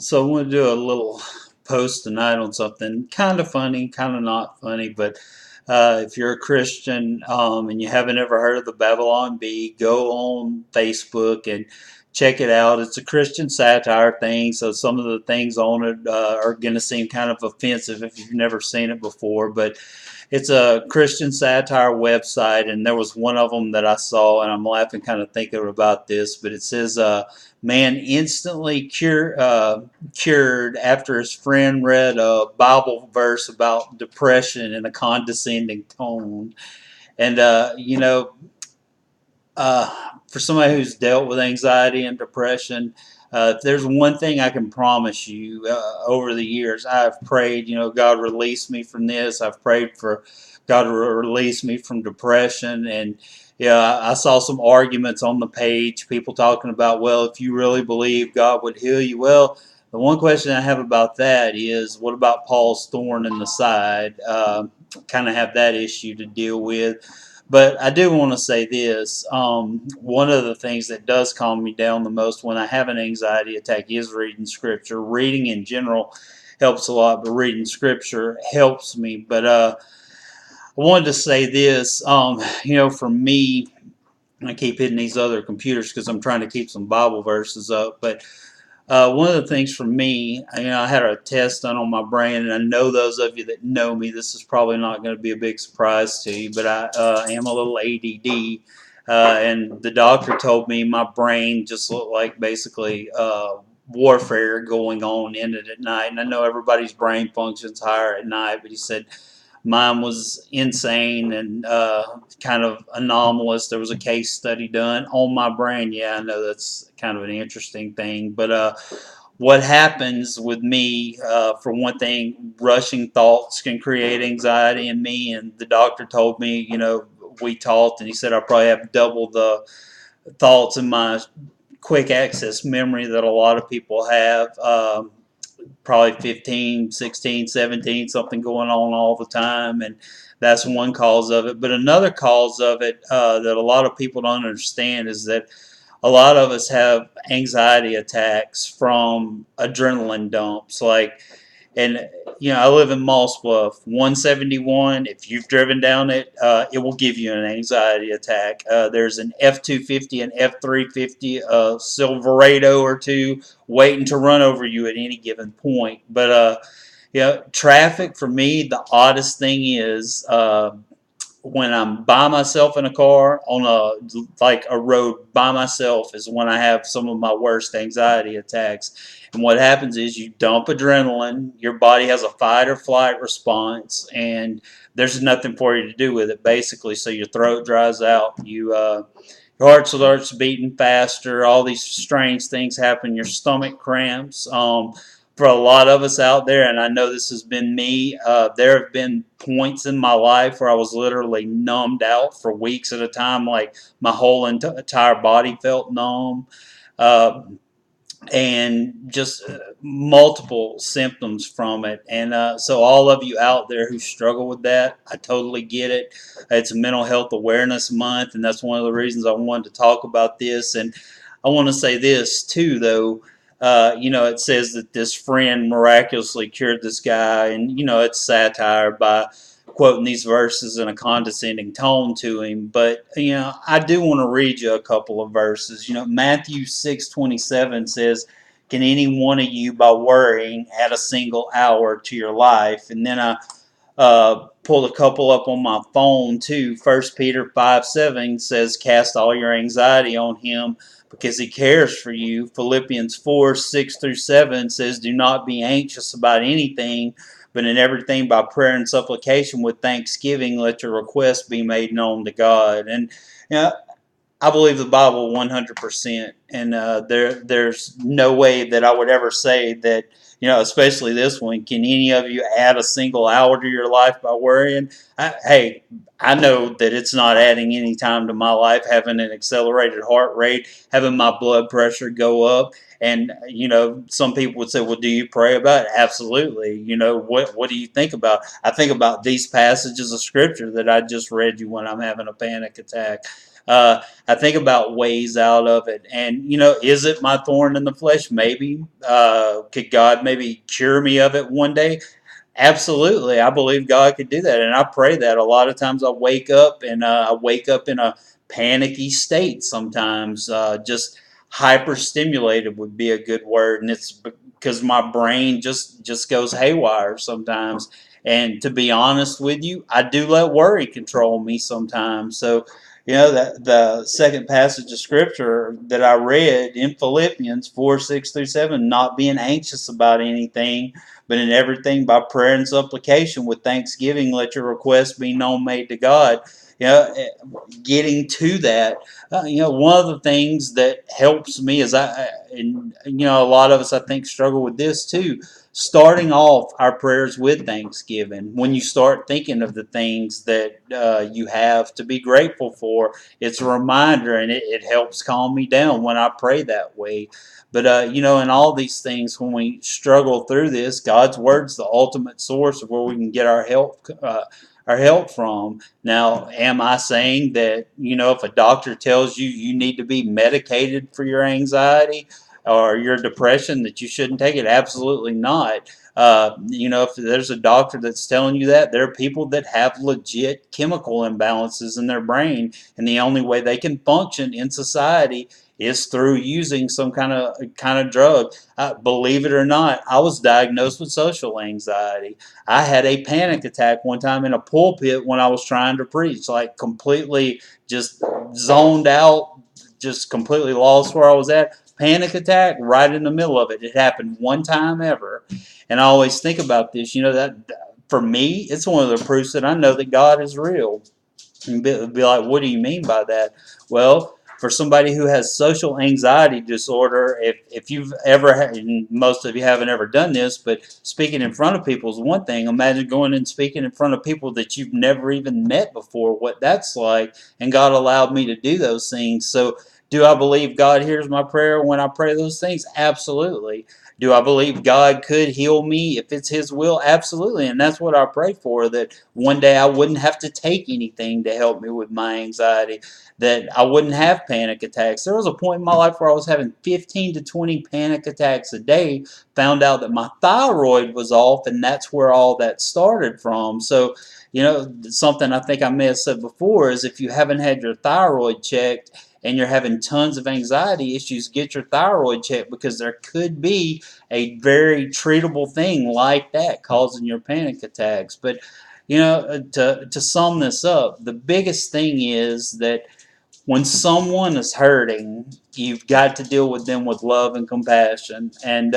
So I want to do a little post tonight on something kind of funny, kind of not funny, but if you're a Christian and you haven't ever heard of the Babylon Bee, go on Facebook and check it out. It's a Christian satire thing, so some of the things on it are going to seem kind of offensive if you've never seen it before, but it's a Christian satire website, and there was one of them that I saw, and I'm laughing kind of thinking about this, but it says, man instantly cured after his friend read a Bible verse about depression in a condescending tone. And, for somebody who's dealt with anxiety and depression, if there's one thing I can promise you over the years, I've prayed, God release me from this. I've prayed for God to release me from depression. And yeah, I saw some arguments on the page, people talking about, well, if you really believe God would heal you. Well, the one question I have about that is, what about Paul's thorn in the side? Kind of have that issue to deal with. But I do want to say this. One of the things that does calm me down the most when I have an anxiety attack is reading scripture. Reading in general helps a lot, but reading scripture helps me. But I wanted to say this. For me, I keep hitting these other computers because I'm trying to keep some Bible verses up. But one of the things for me, I had a test done on my brain, and I know those of you that know me, this is probably not going to be a big surprise to you, but I am a little ADD, and the doctor told me my brain just looked like basically warfare going on in it at night. And I know everybody's brain functions higher at night, but he said mine was insane and kind of anomalous. There was a case study done on my brain. Yeah, I know that's kind of an interesting thing. But what happens with me, for one thing, rushing thoughts can create anxiety in me. And the doctor told me, we talked, and he said I probably have double the thoughts in my quick access memory that a lot of people have. Probably 15, 16, 17, something going on all the time. And that's one cause of it. But another cause of it that a lot of people don't understand is that a lot of us have anxiety attacks from adrenaline dumps. And I live in Moss Bluff, 171. If you've driven down it, it will give you an anxiety attack. There's an F-250 and F-350, a Silverado or two waiting to run over you at any given point. But traffic for me, the oddest thing is when I'm by myself in a car on a road by myself is when I have some of my worst anxiety attacks. And what happens is you dump adrenaline, your body has a fight or flight response, and there's nothing for you to do with it basically. So your throat dries out, your heart starts beating faster, all these strange things happen, your stomach cramps. For a lot of us out there, and I know this has been me, there have been points in my life where I was literally numbed out for weeks at a time, like my whole entire body felt numb. Uh, and just multiple symptoms from it. And so, all of you out there who struggle with that, I totally get it. It's Mental Health Awareness Month, and that's one of the reasons I wanted to talk about this. And I want to say this too, though. It says that this friend miraculously cured this guy, and it's satire by quoting these verses in a condescending tone to him. But I do want to read you a couple of verses. Matthew 6:27 says, "Can any one of you, by worrying, add a single hour to your life?" And then I pulled a couple up on my phone too. 1 Peter 5:7 says, "Cast all your anxiety on him, because he cares for you." Philippians 4:6-7 says, "Do not be anxious about anything, but in everything by prayer and supplication with thanksgiving, let your requests be made known to God." And I believe the Bible 100%, and there's no way that I would ever say that, especially this one. Can any of you add a single hour to your life by worrying? Hey, I know that it's not adding any time to my life, having an accelerated heart rate, having my blood pressure go up. And some people would say, "Well, do you pray about it?" Absolutely. What do you think about? I think about these passages of scripture that I just read you when I'm having a panic attack. I think about ways out of it. And, is it my thorn in the flesh? Maybe. Could God maybe cure me of it one day? Absolutely, I believe God could do that, and I pray that. A lot of times, I wake up in a panicky state. Sometimes, just hyperstimulated would be a good word, and it's because my brain just goes haywire sometimes. And to be honest with you, I do let worry control me sometimes. So, that the second passage of scripture that I read in Philippians 4:6-7, not being anxious about anything, but in everything by prayer and supplication with thanksgiving, let your requests be known made to God. You know, Getting to that, one of the things that helps me is and a lot of us I think struggle with this too. Starting off our prayers with thanksgiving. When you start thinking of the things that you have to be grateful for, it's a reminder, and it helps calm me down when I pray that way. But in all these things, when we struggle through this, God's word's the ultimate source of where we can get our help from. Now, am I saying that if a doctor tells you you need to be medicated for your anxiety or your depression, that you shouldn't take it? Absolutely not. If there's a doctor that's telling you that, there are people that have legit chemical imbalances in their brain, and the only way they can function in society is through using some kind of drug. Believe it or not, I was diagnosed with social anxiety. I had a panic attack one time in a pulpit when I was trying to preach, like completely just zoned out, just completely lost where I was at. Panic attack right in the middle of it. It happened one time ever. And I always think about this, that for me, it's one of the proofs that I know that God is real. And be like, what do you mean by that? Well, for somebody who has social anxiety disorder, if you've ever had, and most of you haven't ever done this, but speaking in front of people is one thing. Imagine going and speaking in front of people that you've never even met before, what that's like. And God allowed me to do those things. So, do I believe God hears my prayer when I pray those things? Absolutely. Do I believe God could heal me if it's His will? Absolutely. And that's what I pray for, that one day I wouldn't have to take anything to help me with my anxiety, that I wouldn't have panic attacks. There was a point in my life where I was having 15 to 20 panic attacks a day, found out that my thyroid was off, and that's where all that started from. So, something I think I may have said before is if you haven't had your thyroid checked and you're having tons of anxiety issues, get your thyroid checked, because there could be a very treatable thing like that causing your panic attacks. But to sum this up, the biggest thing is that when someone is hurting, you've got to deal with them with love and compassion. And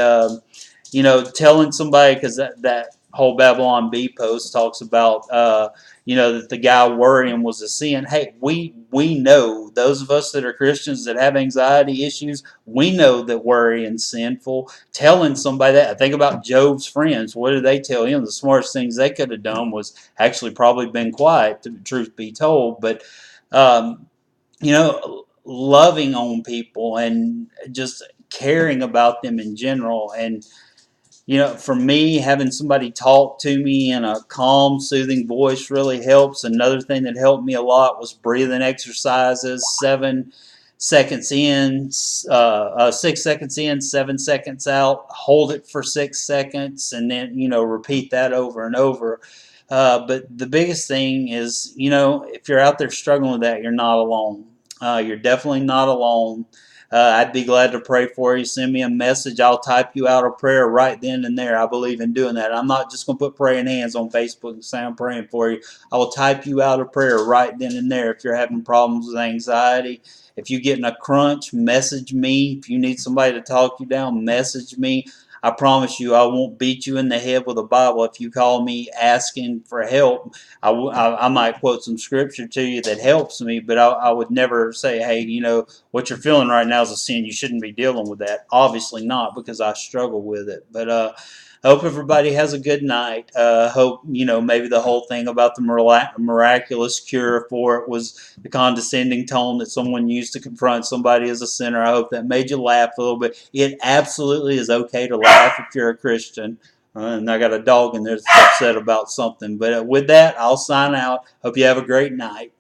telling somebody, because that whole Babylon Bee post talks about that the guy worrying was a sin. Hey, we know, those of us that are Christians that have anxiety issues, we know that worrying's sinful. Telling somebody that, I think about Job's friends. What did they tell him? The smartest things they could have done was actually probably been quiet, to the truth be told. But loving on people and just caring about them in general. And for me, having somebody talk to me in a calm, soothing voice really helps. Another thing that helped me a lot was breathing exercises. 7 seconds in, 6 seconds in, 7 seconds out. Hold it for 6 seconds, and then repeat that over and over. But the biggest thing is, if you're out there struggling with that, you're not alone. You're definitely not alone. I'd be glad to pray for you. Send me a message. I'll type you out a prayer right then and there. I believe in doing that. I'm not just going to put praying hands on Facebook and say I'm praying for you. I will type you out a prayer right then and there if you're having problems with anxiety. If you're getting a crunch, message me. If you need somebody to talk you down, message me. I promise you, I won't beat you in the head with a Bible if you call me asking for help. I might quote some scripture to you that helps me, but I would never say, hey, what you're feeling right now is a sin. You shouldn't be dealing with that. Obviously not, because I struggle with it. But I hope everybody has a good night. Hope, maybe the whole thing about the miraculous cure for it was the condescending tone that someone used to confront somebody as a sinner. I hope that made you laugh a little bit. It absolutely is okay to laugh if you're a Christian. And I got a dog in there that's upset about something. But with that, I'll sign out. Hope you have a great night.